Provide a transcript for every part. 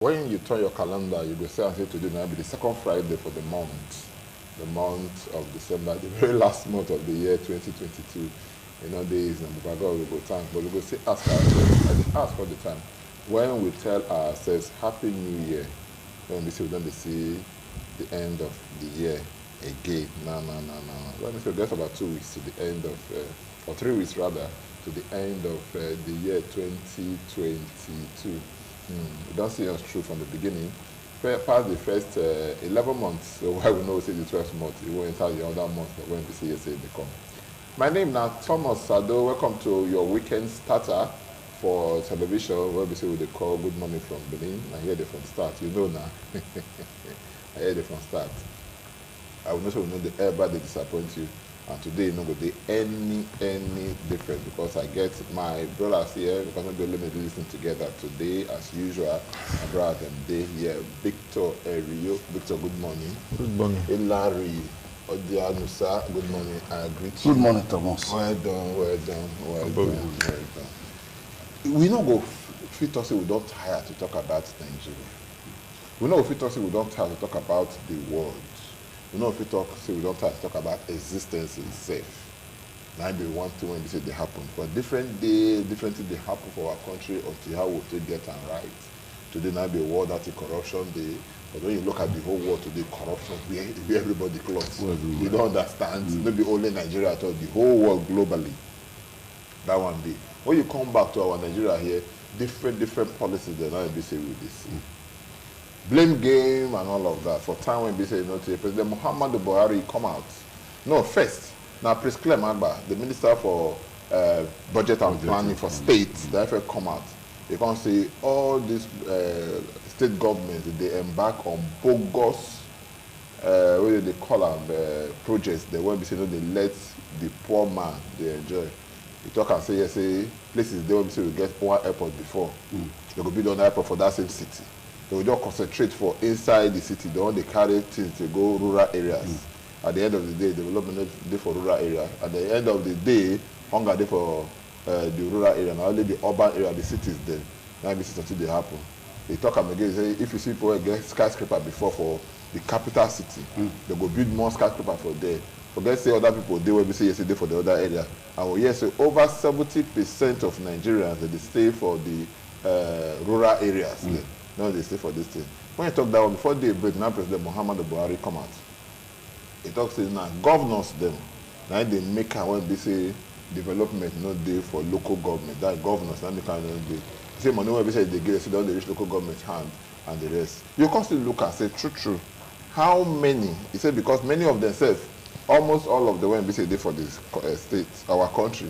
When you turn your calendar, you go say and say today now be the second Friday for the month of December, the very last month of the year 2022. You know, days and God will go thank, but we go say ask ourselves, I just ask all the time. When we tell ourselves Happy New Year, when we say we don't see the end of the year again, no. Let me say that's about 2 weeks to the end of, or 3 weeks rather, to the end of the year 2022. We don't see us through from the beginning. Past the first 11 months, so why we know say the 12th month, it won't enter the other month when we see yesterday they come. My name now Thomas Sado. Welcome to your weekend starter for television, where we say we call Good Morning from Benin. I hear they from start, you know now. I hear they from start. I will not say we know the ever they disappoint you. And today you know go be any different because I get my brothers here because we don't let me do this thing together today as usual. My brother them day here. Victor Erio. Victor, good morning. Good morning. Hilary Odianusa, good morning. I agree to you. Good morning, Thomas. Well done. We don't go fit us say we don't tire to talk about Nigeria. We know fit us say we don't tire to talk about the world. We know if we talk, say we don't have to talk about existence itself. Now be one thing when they say they happen. For different day, different things they happen for our country until how we take get and right. Today now be a world anti-corruption day. But when you look at the whole world today, corruption, we everybody close. We don't understand. Maybe only Nigeria at all, the whole world globally. That one day. When you come back to our Nigeria here, different policies they now be say with this. Blame game and all of that. For time when we say, you know, President Muhammadu Buhari come out. No, first, now Prince Clem Agba, the Minister for Budget and Planning for States, they have come out. They can say all these state governments, they embark on bogus, what do they call them, projects. They won't be saying, they let the poor man, they enjoy. You talk and say, yes, say, places they won't be saying, we get one airport before. They will build an airport for that same city. They will just concentrate for inside the city. They want to carry things to go rural areas. At the end of the day, development day for rural area. At the end of the day, hunger day for the rural area. Not only the urban area, the cities then. Now this is until they happen. They talk again, say if you see people get skyscraper before for the capital city, they go build more skyscraper for there. Forget say other people they will be say yesterday for the other area. And we hear say over 70% of Nigerians they stay for the rural areas. No, they stay for this thing. When you talk that one, before they break, now President Muhammadu Buhari come out. He talks say now governors them. Now they make when they say development no day for local government. That governors now they can no day. Say money when they say they get, so they reach local government hand and the rest. You constantly look and say true. How many? He said because many of themselves, almost all of the when they say they for this state, our country,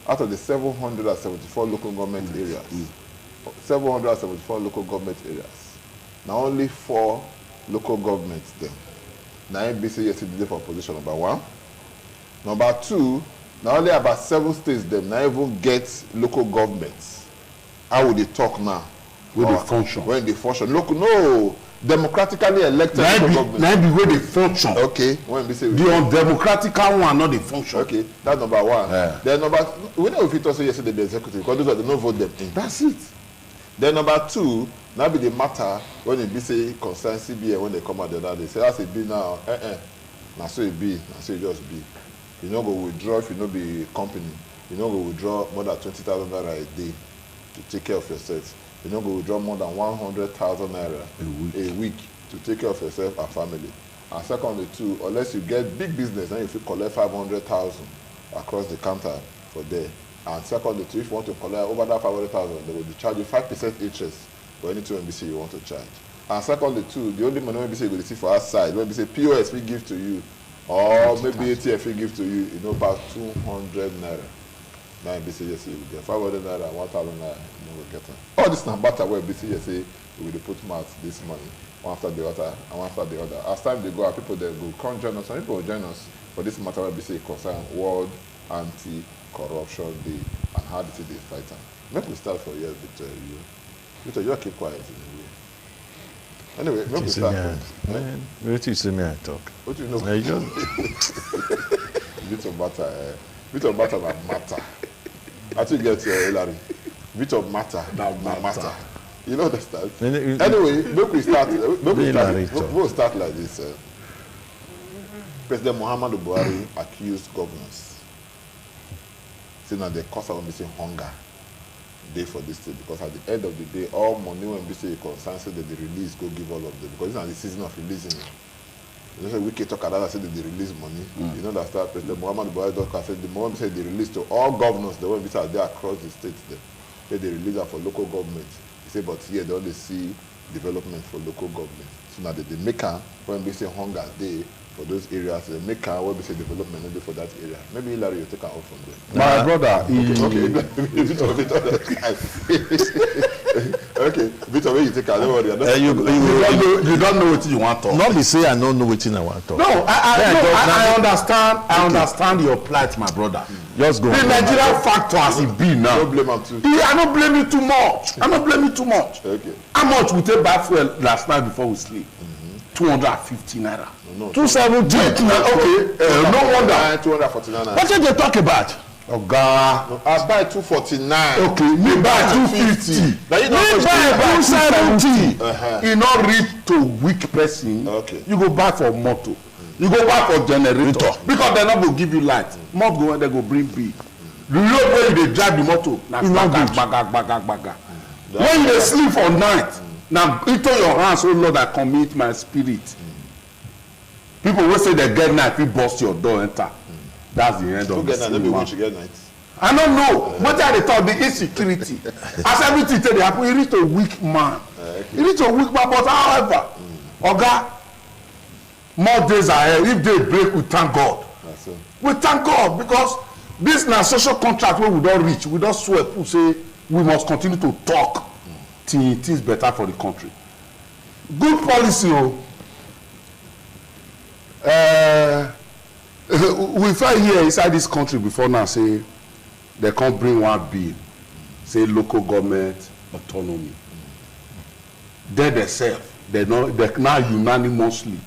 out of the 774 local government areas. 774 local government areas. Now only 4 local governments them. Now NBC yesterday for position number 1. Number 2, now only about 7 states them now even get local governments. How would they talk now? When they function. When they function. Local, no, democratically elected local government. Now be where they function. Okay. When we say the undemocratic one not the function. Okay, that's number 1. Yeah. Then number, we know if it also yesterday the executive because those are the no vote them in. That's it. Then number 2, now be the matter when it be say concern CBN when they come out the other day. Say that's a be now. Now so it be, now so it just be. You know go withdraw if you know be company. You know go withdraw more than 20,000 naira a day to take care of yourself. You know go withdraw more than 100,000 naira a week to take care of yourself and family. And secondly too, unless you get big business, then if you collect 500,000 across the counter for there. And secondly, too, if you want to collect over that 500,000, they will charge you 5% interest for any NBC you want to charge. And secondly, too, the only money NBC will receive for outside, when we say POS we give to you, or maybe ATF we give to you, about 200 naira. Now NBC yes, you will get 500 naira, 1,000 naira, you will get them. All this number where NBC yes, we will put mouth this money, one after the other, and one after the other. As time they go, our people they will come join us. Some people will join us for this matter where NBC concern World Anti-Corruption Day and how did they fight them. Make we start for here, Victor. Victor, you keep quiet in a way. Anyway, make we start. What you say me I talk? What you know? I just Bit of matter na matter. I think get Hilary. Bit of matter na matter. You know understand? Anyway, make we start like this. President Muhammadu Buhari accused governors, saying that the cause of say hunger day for this state, because at the end of the day, all money when we say concern say that they release, go give all of them, because it's not the season of releasing. You know, we can talk about say that they release money. You know that President Muhammadu Buhari said the moment say they release to all governors, the one we are there across the states, they release that for local government. He said, but here they only see development for local government. So now they make when we say hunger day for those areas, they make when we say development only for that area. Maybe Hillary will take her off from there. My brother, okay, Victor, when you take her, don't worry. You don't know what you want to talk. Not be say I don't know what I want to talk. No, I understand. I understand your plight, my brother. Just go. The Nigerian factor as it be now. Don't blame him too. I don't blame you too much. I don't blame you too much. Okay. How much we take back fuel last night before we sleep? 250 naira. No, 270. Okay. No wonder. 249 naira. What did they talk about? Oga. No, I buy 249. Okay, me buy 250. Me buy 270. You not reach to weak person. Okay. You go buy for motor. You go buy for generator. Because they not go give you light. Motor go when they go bring bill. The road where you dey drive the motor, na baga. When you dey sleep for night, na into your hands, oh Lord, I commit my spirit. People wey say they get night, fit burst your door enter. That's the end of the cinema. I don't know. What are they talk? The insecurity. As everything tell they happen, you reach a weak man. You reach a weak man, but however, Oga, more days ahead. If they break, we thank God. We thank God because this na social contract wey we don reach. We don swear people say we must continue to talk till it is better for the country. Good policy o. We find here inside this country before now say they can't bring one bill say local government autonomy. They themselves they now unanimously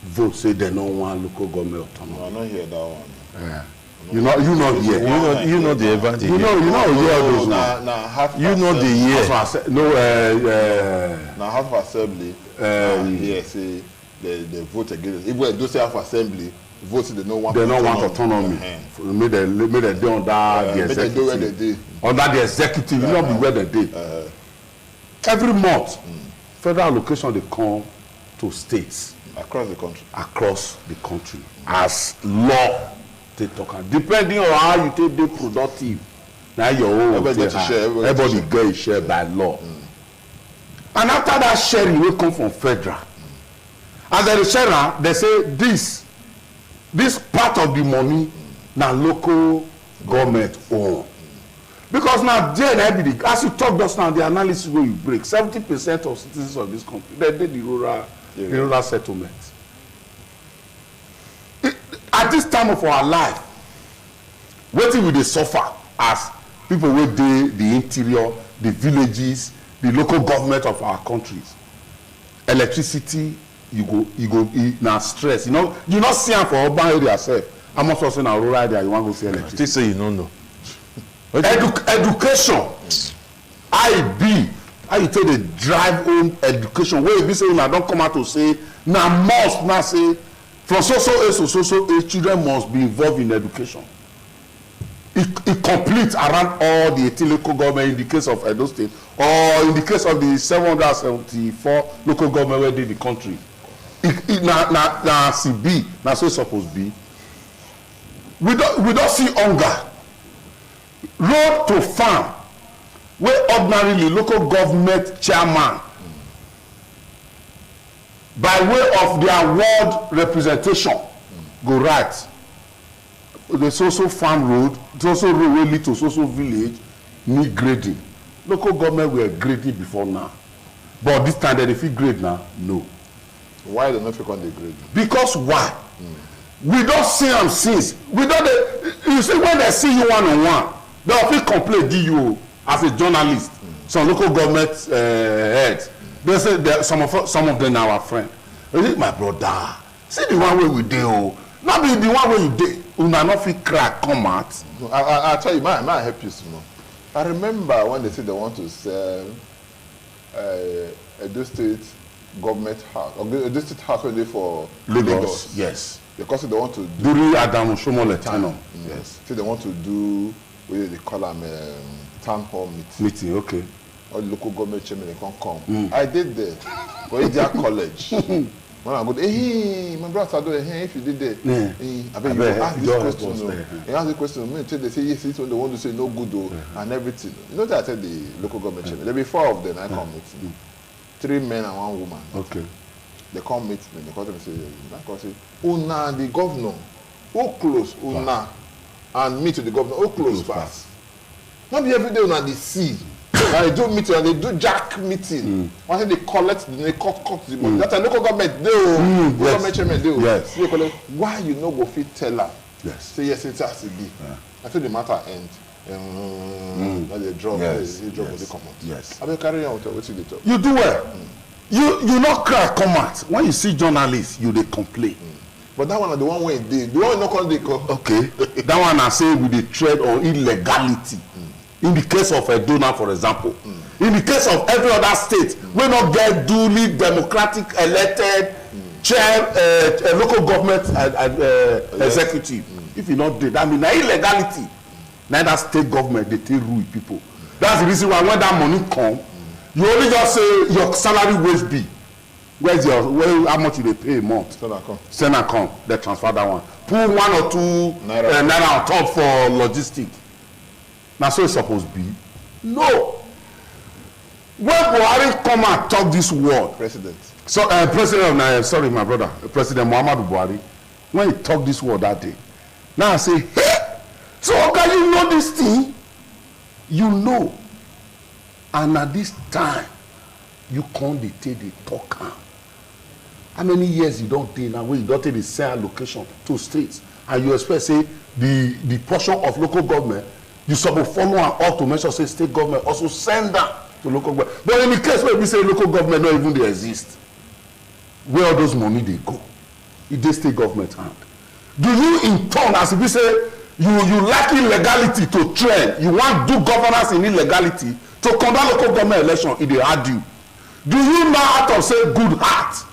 vote say they don't want local government autonomy. No, I don't hear that one. Yeah. You know here. You know the advantage. You know hear those now. You know the year. Now half assembly. Here say they vote against. If we do say half assembly, vote they don't want. They don't want autonomy. Make they do under the executive. Under the executive, you know be where they did. Every month, federal allocation they come to states across the country. Across the country, as law. They talk depending on how you take the productive. Now your own everybody get a share by law. And after that sharing will come from federal. And then the sharer they say this part of the money now local government own. Because now there as you talk just now the analysis where you break 70% of citizens of this country they did the rural settlements. At this time of our life, wetin we dey suffer as people wey dey the interior, the villages, the local government of our countries. Electricity, you go na stress. You not see am for urban area sef. How much also na rural area you wan go see electricity? Still say you no know. Education, how you take dey drive home education wey e be say una don come out to say na must na say. From so age to so age, children must be involved in education. It completes around all the 18 local government in the case of Edo State, or in the case of the 774 local government where they the country. Na CB, na so supposed to be. We don't see hunger. Road to farm, where ordinarily local government chairman by way of their ward representation go right the so farm road so road wey lead to so village need grading. Local government were grading before now, but this time they fit grade now. No. Why they not fit on the grade? Because why? We don't see them since. We don't. You see when they see you one-on-one, they will fit complain to you as a journalist. Some local government heads. They say some of them are our friend. They say, my brother, see the one way we do. Not be the one way you do. Una not fit crack come out. I tell you, might help you small. I remember when they said they want to sell Edo State government house, or Edo State house ready for Lagos. Yes. Because they want to do During Adamu Shomole tenure. yes. So they want to do what they call them town hall meeting. Okay. All the local government chairman they can't come. I did there for India College. When I go, hey, my brother, hey, if you did there, I bet you ask this question. You ask the question, they say yes, it's when they want to say no good and everything. You know that I said the local government chairman. There be 4 of them. I come meet 3 men and 1 woman. Okay. They come meet me. They come to me say, Una the governor, who close Una, and me to the governor, who close fast. Not be every day Una they see. They do meeting and they do jack meeting. Once they collect, they cut the money. That's a local government. Local government chairman. Yes. They collect. Why you no go fit tell her? Yes. Say yes, it has to be. Until the matter end. They drop. Yes. They drop. They come out. Yes. I will carry on with what you talk. You do well. You not cry come out. When you see journalists, you they complain. But that one are the one way they. The one not call they call. Okay. That one I say with the trade on illegality. In the case of Edona, for example, in the case of every other state, we not get duly democratic elected chair, local government executive. If you not do that, mean illegality. Neither state government they take rule people. That's the reason why when that money come, you only just say your salary wage be. How much you they pay a month? Send account. They transfer that one. Put 1 or 2 naira on top for logistics. Now so it's supposed to be. No. When Buhari come and talk this word, President. So sorry, my brother, President Muhammadu Buhari, when he talk this word that day, now I say, hey, so how can you know this thing? You know. And at this time, you can't take the talk. How many years you don't take now when you don't take the same allocation to states, and you expect say the portion of local government you suppose follow and all to make sure say state government also send that to local government. But in the case where we say local government not even they exist, where all those money they go? It dey state government hand. Do you in turn, as if we say you lack illegality to trend, you want do governance in illegality to conduct local government election, it dey hard you. Do you now out of say good heart,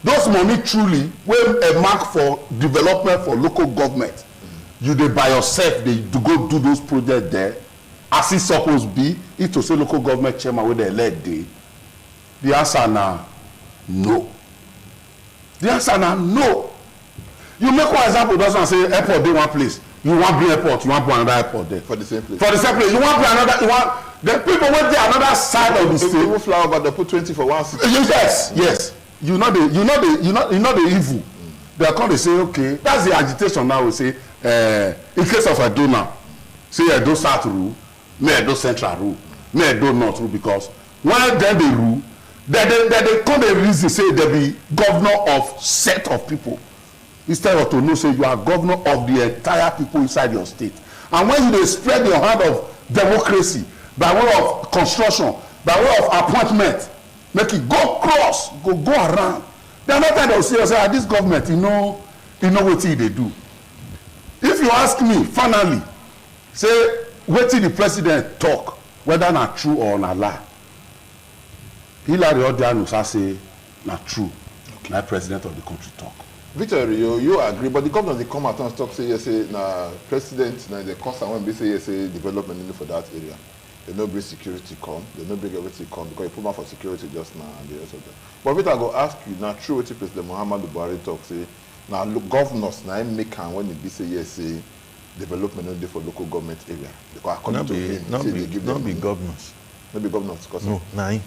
those money truly wey a mark for development for local government, you dey by yourself dey go do those projects there as e suppose be if to say local government chairman wey dey elect dey? The answer na no. The answer na no. You make one example, just one say airport dey one place, you wan bring airport, you wan put another airport there for the same place. For the same place, you wan bring another, you wan the people wey dey another side of the state. If you fly over, they put 20 for one city. Yes. You know the evil. They are come to say, okay, that's the agitation now. We say, in case of Edo now, say Edo South rule, may Edo Central rule, may Edo North rule, because when then they rule, they come the reason say they be governor of set of people, instead of to know say you are governor of the entire people inside your state. And when you spread your hand of democracy by way of construction, by way of appointment, make it go cross, go around. They are not kind of say, this government, you know what they do. If you ask me, finally, say, what did the president talk, whether not true or not lie? Hillary Odianusa say, not true. Okay. Like president of the country talk. Victor, you agree, but the governor they come out and talk say, yes, na president, na the cost and when they say, yes, development for that area. They no bring security come, they no bring everything come because you put more for security just now and the rest of them. But Victor, I go ask you now, true what President Muhammadu Buhari talk say, now look, governors now make can when they say yes, say development only for local government area. Because according to him, not say be, they give not them be money. governors. Not be governors, cause No, nine.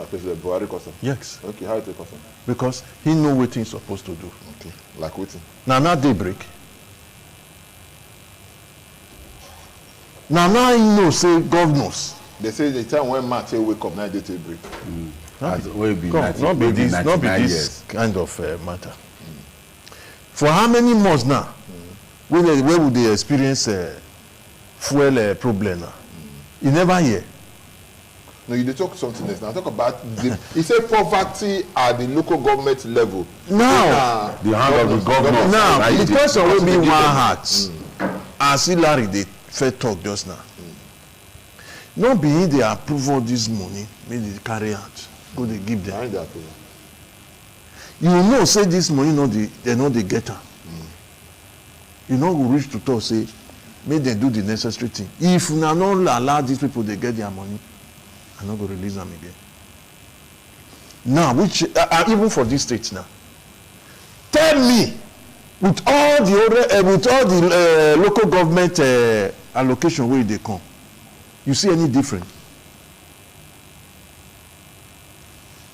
President Buhari cause. Yes. Okay, how you take cause? Because he know what he's supposed to do. Okay, like waiting. Now daybreak. Now he know say governors. They say the time when March wake up, now they take break. Not be this kind of matter. For how many months now? Where would they experience fuel problem now? You never hear. No, you talk something else. Now talk about he said poverty at the local government level. Now the hand of the governor. Now the person will be one heart. As Hillary they first talk just now. Not being they approve all this money, may they carry out. go dey give them. Behind that approval. You know say this money they no dey get am. You no go reach to talk say make dem do the necessary thing. If una no allow these people dey get their money, I no go release am again. Now, which even for this state now, tell me with all the local government allocation wey dey come, you see any different?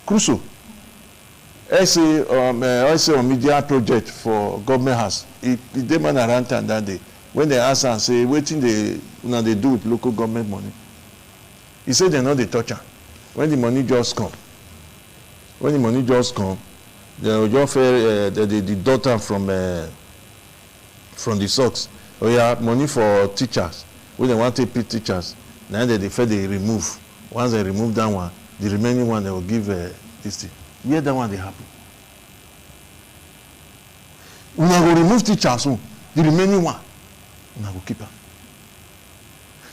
Crusoe, I say on media project for government house. It dey man around town that day when they ask am say wetin they do with local government money. He say they no dey touch am. When the money just come, they will just they deduct am from the socks. Oh yeah, money for teachers. When they want to pay teachers, now they remove. Once they remove that one, the remaining one they will give this thing. Where that one they happen? When I go remove teachers, so the remaining one, I go keep am.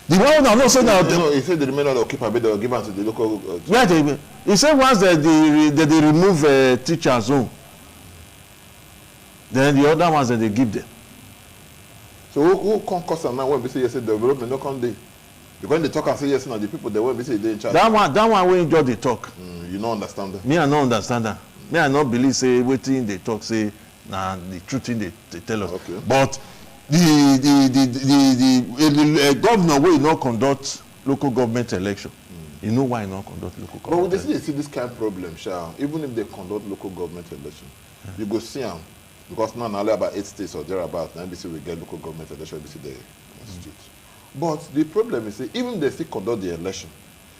The one I know say now. He said the remaining will keep am, but they will give am to the local. Yeah, he said once they remove teachers' own, then the other ones that they give them. So who can cause am now when we say yes, the development no come dey? Because they talk and say yes, now the people they when we say they in charge. That one when just they talk. You don't understand that. Me I no understand that. Me I not believe say wetin they talk say na the truth thing they tell us. Okay. But the governor will not conduct local government election. You know why not conduct local government? But they see this kind of problem, Sha. Even if they conduct local government election, you go see them because now only about 8 states or thereabouts. Now NBC will get local government election. NBC they institute. But the problem is, even if they still conduct the election,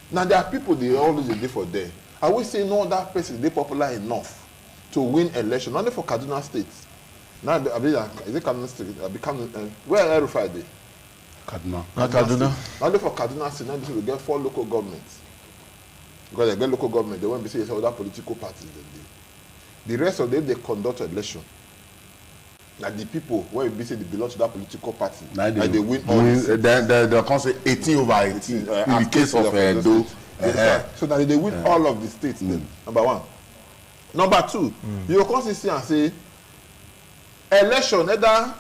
now there are people they always dey for there. I will say no that person they popular enough to win election, not only for Kaduna State. Now is it Kaduna State? Where Erufai dey? Kaduna. Not only for Kaduna State, now we get 4 local governments. Because they get local government, they won't be saying other political parties. The rest of them they conduct election. Like the people when we say they belong to that political party, like they win all this. They can say 18 over 18 in the case of Edo. So that they win all of the states. Then number one. Number two, you can see and say election either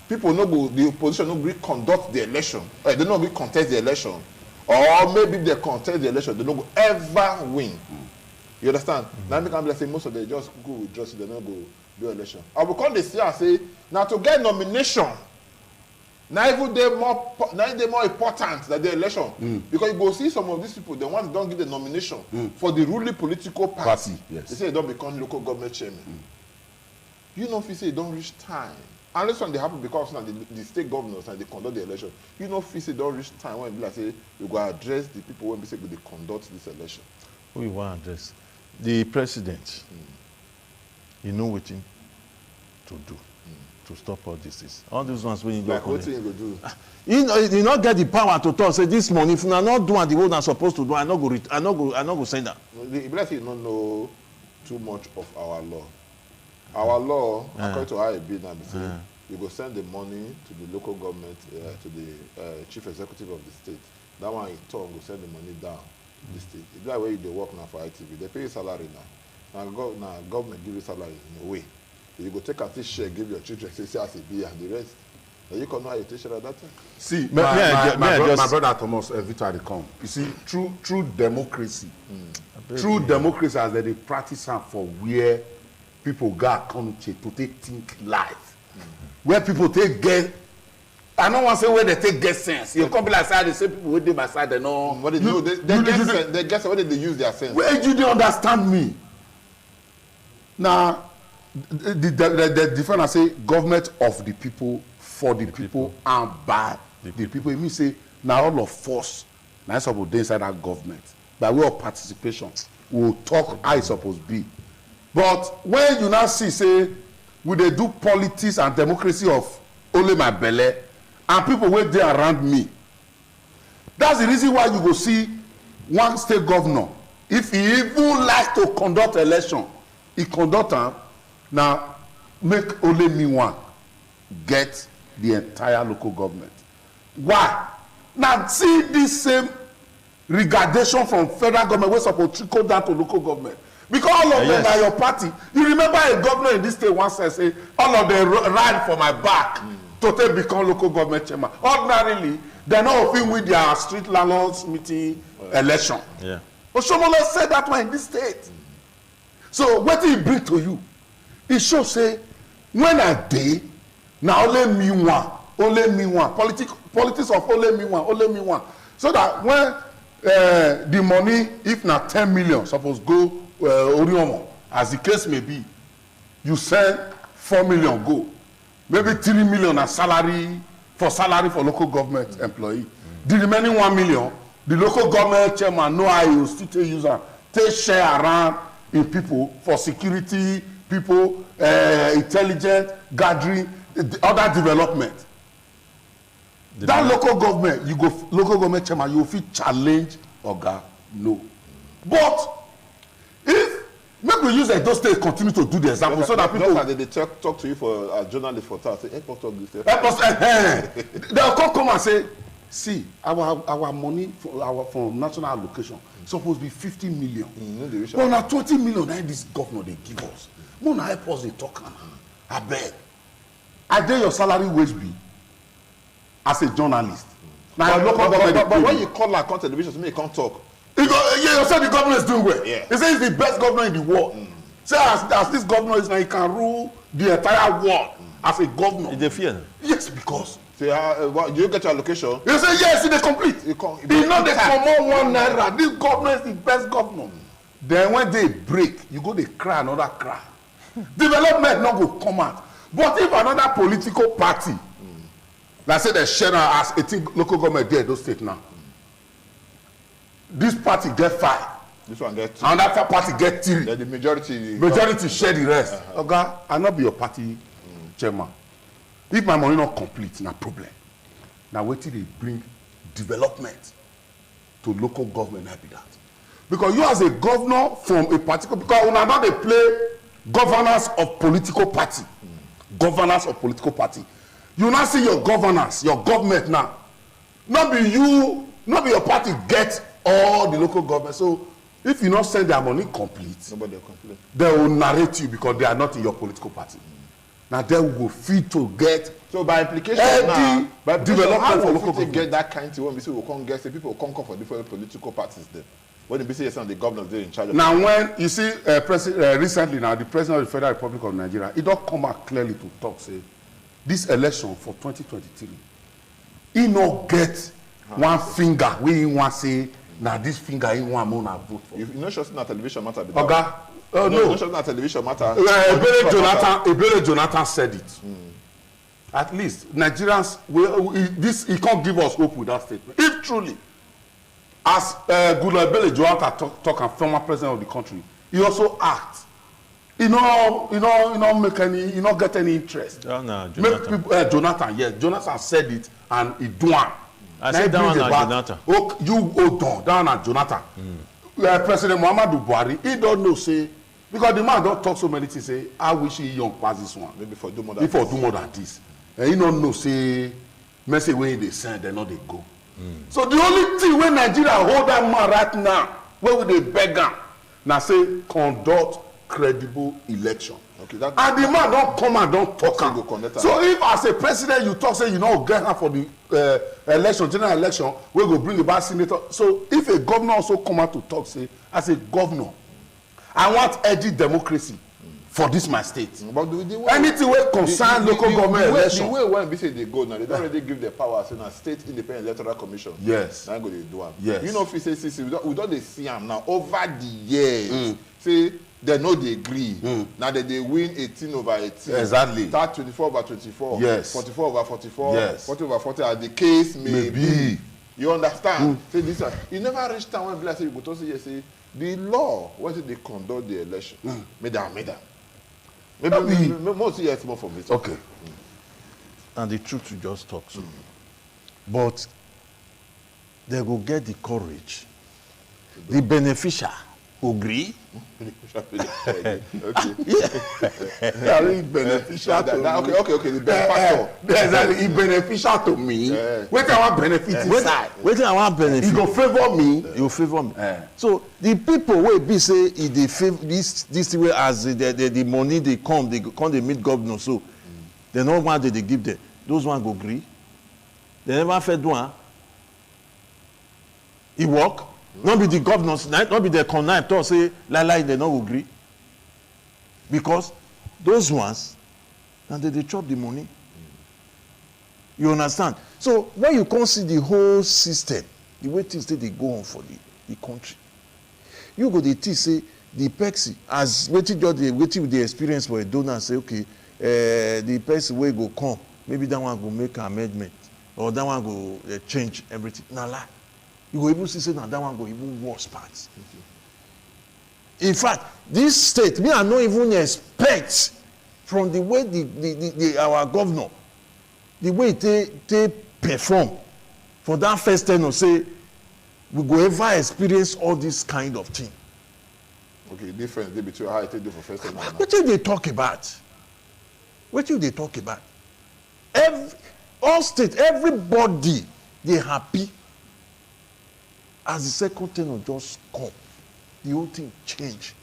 people no go the opposition no go conduct the election, or they no go contest the election, or maybe they contest the election they no go ever win. You understand? Now we can be like say most of them just go withdraw, so they no go do election. I will come they see and say now to get nomination, now even they more important than the election because you go see some of these people the ones don't give the nomination for the ruling political party. Yes. They say they don't become local government chairman. You know if you say it don't reach time. Unless when they happen because now the state governors and they conduct the election, you know if you say don't reach time when like say you go address the people when we say they conduct this election. Who you want to address? The president. You know what him to do to stop all this. All these ones when you go. Like what thing you go do? You not get the power to talk. Say this money if you are not doing the way I'm supposed to do, I not go send that. It like you don't know too much of our law. Our law, according to how it be now, you go send the money to the local government, to the chief executive of the state. That one in turn go send the money down to the state. It's like where you work now for ITV. They pay you salary now. Now government give you salary in a way. You go take and share, give your children, say as it be, and the rest. And you can know how you take share at that time. See, my brother Thomas Victor come. You see, true democracy. True democracy as they practice for where people got come to take think life. Where people take get. I don't want to say where they take get sense. You come be like side, the same people who did my side, they know. What they do? They get where they use their sense. Where you don't understand me? Now, the difference I say government of the people, for the people, and by the people. It means say now all of us, now supposed to inside that government by way of participation, we'll talk how it's supposed to be. But when you now see say we they do politics and democracy of only my belly and people wait there around me, that's the reason why you go see one state governor if he even like to conduct election, he conduct am now make only me one get the entire local government. Why? Now see this same regardation from federal government wey suppose trickle down to local government. Because all of them are your party. You remember a governor in this state once said, say, all of them ride for my back to take become local government chairman. Ordinarily, they're not fit with their street landlords meeting election. Yeah. But Shomole said that one in this state. So what did he bring to you? It shows say, when I dey, now only me one. Politics of only me one. So that when the money, if not 10 million, suppose go Oriomo, as the case may be, you send 4 million go. Maybe 3 million as salary for local government employee. The remaining 1 million, the local government chairman know how you still take use and take share around in people for security, people, intelligence, gathering, other development. That local government, local government chairman, you fit challenge Oga, no. But if maybe we use those states continue to do the example so that people they talk to you for a journalist for that, say, help us talk this. Help us, they'll come and say, see, our money for national allocation supposed to be 50 million. But now 20 million, now this governor they give us. More now help us they talk now. I beg. I dare your salary wage be as a journalist. Now but when you call like on television, you can't talk. You said the governor is doing well. Yeah. He says he's the best governor in the world. Say as this governor is now, he can rule the entire world as a governor. They fear. Yes, because. Say, do you get your allocation? You say yes, they complete. He know they come on 1 naira. This governor is the best governor. Then when they break, you go they cry another cry. Development not go come out. But if another political party, like say they share as 18 local government there, those states now. This party get 5. This one get 2. And that party get 3. Then the majority share the rest. Oga, I not be your party chairman. If my money not complete, no problem. Now wait till they bring development to local government, I be that. Because you as a governor from a particular, because when now they play governance of political party. Governance of political party. You now see your governance, your government now. Not be you, not be your party get all the local government. So if you not send their money complete, nobody will complain. They will narrate you because they are not in your political party. Now they will fit to get. So by implication now, by development for local government get that kind of when we say we can't get, say people will come for different political parties there. When they say yes, and the governors they're in charge of. Now when you see recently now the president of the Federal Republic of Nigeria, it don't come out clearly to talk say this election for 2023, he no get one finger wey he want say na this finger he want more na vote for. You know just na television matter. Oga, no. You know na television matter. Ebele Jonathan said it. At least Nigerians, he can't give us hope with that statement. If truly, as Goodluck Ebele Jonathan talk and former president of the country, he also act. He not make any, he not get any interest. Jonathan. Make people, Jonathan, yes, Jonathan said it and he do it. I said down at Jonathan. Oh, you go down at Jonathan. President Muhammadu Buhari, he don't know say because the man don't talk so many things. Say, I wish he young pass this one. Maybe for do more than this. And he don't know say message when they send, they know they go. So the only thing when Nigeria hold that man right now, where would they beg him? Now say conduct credible election. Okay, and the man don't come and don't talk. So if as a president you talk say you know get her for the election, general election, we go bring about senator. So if a governor also come out to talk say as a governor, I want edgy democracy for this my state. But anything wey concern local government election. The way when we say they go now, they don't already give their powers in a state independent electoral commission. Yes. Now go they do them. Yes. You know if we say we don't they see them now over the years. Say they know they agree. Now that they win 18 over 18. Exactly. Start 24 over 24. Yes. 44 over 44. Yes. 40 over 40 as the case may be. You understand? Say this one. You never reach time when people say you go to say yes, say the law when they conduct the election. Made them. Maybe most years more from it. Okay. And the truth you just talk so. But they go get the courage, the beneficial agree. Okay. Very beneficial to me. Okay. The benefactor. Exactly, it's beneficial to me. Wetin I want benefit inside. Wetin I want benefit. You go favour me. You favour me. So the people wey be say e dey favour this way as the money dey come dey meet governor so dem no want dey give them. Those one go gree. They never fit do am. E work. No be the governors, no be the connive talk say lie they no agree. Because those ones, and they chop the money. You understand? So when you come see the whole system, the way things they go on for the country, you go the thing say the Pepsi as waiting with the experience for a donor and say okay, the Pepsi way go come, maybe that one go make an amendment or that one go change everything. Now lie. You go even see now that one go even worse parts. In fact, this state, me I not even expect from the way our governor, the way they perform for that first time to say we go ever experience all this kind of thing. Okay, difference between how I take do for first time. What do they talk about? What do they talk about? All state, everybody, they happy. As the second tenor just come, the whole thing change.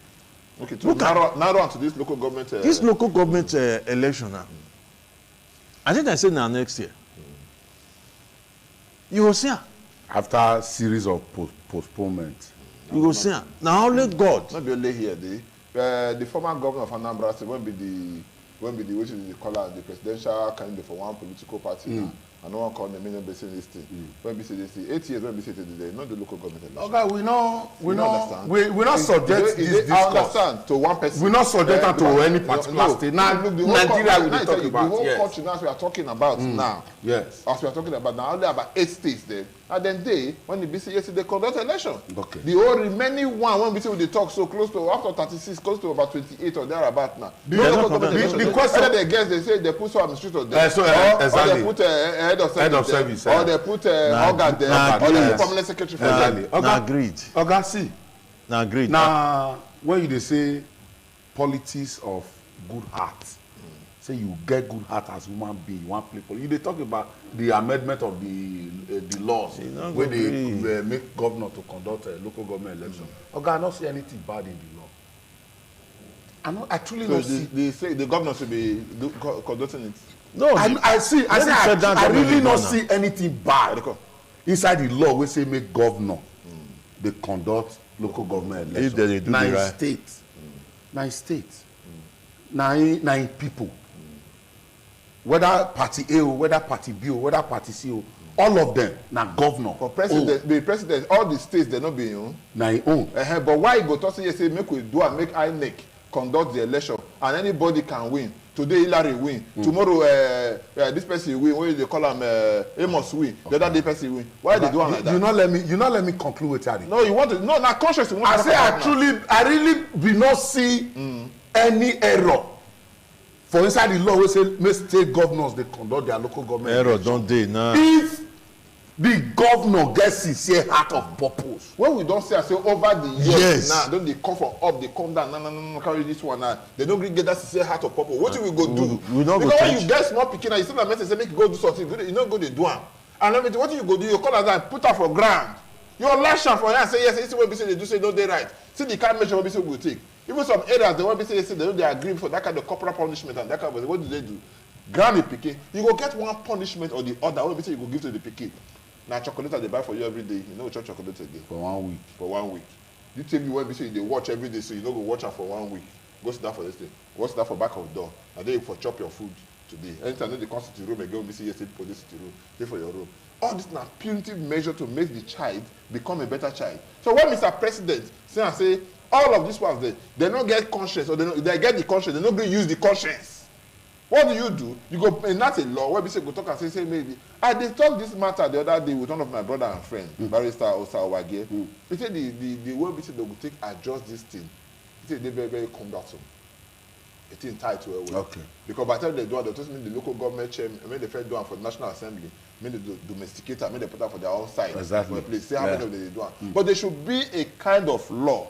Okay, so narrow on to this local government. This local government election now. I think I said now next year. You will see. After a series of postponements. You will see. Now only God. Not be only here. The former governor of Anambra State won't be the which is the color the presidential candidate for one political party now. And no one called the million based this thing. When we say this thing, 8 years when we say today, not the local government election. Okay, we not subject this discourse. I understand to one person. We not subject to any particular state. Now, Nigeria we talk about. The whole country now as we are talking about now. Yes. As we are talking about now, only about 8 states there. And then when the BC yesterday conduct election. Okay. The whole remaining one when we say they talk so close to after 36, close to about 28 or thereabout now. The question they guess they say they put some administrator there. Or they put head of service or they put organ there or they put permanent secretary for them. Agreed. Okay, see. Now agreed. Now when you say politics of good heart, say you get good heart as human being, you want people. You they talk about the amendment of the laws where they make governor to conduct a local government election. Okay, I don't see anything bad in the law. I truly don't see. They say the governor should be conducting it. No, I really not see anything bad inside the law where say make governor they conduct local government election. If they do nine right. states, 9 states, 9 people. Whether party A or whether party B or whether party C or all of them now governor. For president, the president, all the states they not be own. Now own. But why go to say make we do and make INEC conduct the election and anybody can win. Today Hillary win. Tomorrow this person win. What they call him Amos win. The other day person win. Why they do like that? You not let me conclude with that. No, you want to no conscious. I say I really do not see any error. For inside the law, we say make state governors they conduct their local government. Error election. don't they now? If the governor gets sincere heart of purpose. When we don't say over the years yes. now, don't they come from up, they come down, no, carry this one now. They don't really get that sincere heart of purpose. What do we go do? We don't because go when you get small picking and you send a message say make you go do something, you don't go to do it. And let me tell you, what do you go do? You call us and put her for ground. Your last chance for her and say yes, it's what we say they do say no they right. See the kind of measure what we say we will take. Even some areas they want to say they don't they agree for that kind of corporal punishment and that kind of what do they do? Grant the pikin. You go get one punishment or the other. What we say you go give to the pikin. Now chocolate they buy for you every day. You know chop chocolate again. For 1 week. For 1 week. You tell me when we say they watch every day, so you don't go watch her for 1 week. Go sit down for this thing. Go sit down for back of the door. And then you for chop your food today. Anytime they come to the room again, we see yesterday police to the room. Stay for your room. All this now punitive measure to make the child become a better child. So when Mr. President say all of these ones they don't get conscience or they get the conscience, they don't really use the conscience. What do? You go enact a law where we say go talk and say maybe. I did talk this matter the other day with one of my brother and friend, Barrister Osa Owage. He said the way we say they will take adjust this thing. He said they very, very cumbersome. It's tied to a way. Okay. Because by the time they do it, they just mean the local government chair, when they first do it for the National Assembly, mean they domesticate it, mean they put it for their own side. Exactly. For place. See how many of them they do it. But there should be a kind of law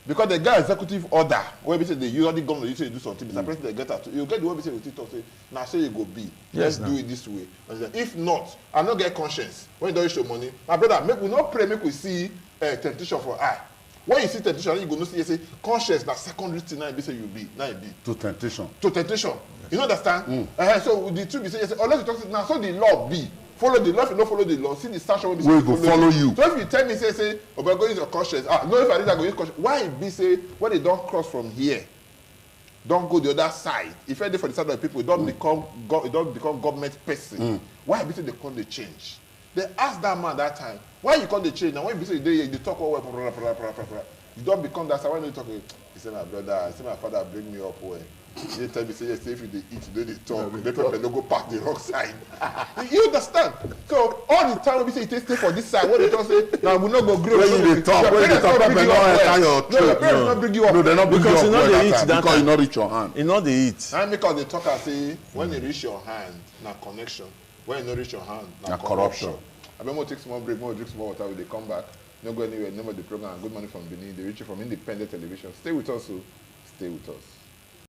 Because they get executive order where we say they usually government usually do something, Mr. President they get that. You get the way we say we talk say now say you go be. Yes, Let's do it this way. If not, I not get conscience when you don't show money. My brother, make we not pray, make we see temptation for eye. When you see temptation, you go no see you say conscience na secondary thing now be say you be now you be. To temptation. To temptation. Yes. You know understand? So the two be say unless you talk now so the law be. Follow the law. If you don't follow the law, see the sanction will be we go follow you. So if you tell me say oh but go use your conscience, no if I did that go use conscience, why it be say when they don't cross from here, don't go the other side, if you're there for the side of the people, it don't become government person, why it be say they come the change? They asked that man that time, why you come the change? Now when you say they talk all you don't become that side. When you talk, he said my brother, he said my father bring me up well. They tell me say yes, if you eat, they talk. They people no go pass the wrong side. You understand? So all the time we say stay for this side. When they talk say now we not go grow. When you talk, when you talk, people not enter your throat. No, your parents not bring you up. No, they not bring you Because up you know they eat that because you time. not reach your hand. You know they eat. And because they talk and say when you reach your hand, na connection. When you not reach your hand, na corruption. I mean, we'll take small break, we'll drink small water, when they come back. No go anywhere. Name of the program. Good morning from Benin. They reach you from Independent Television. Stay with us, so stay with us.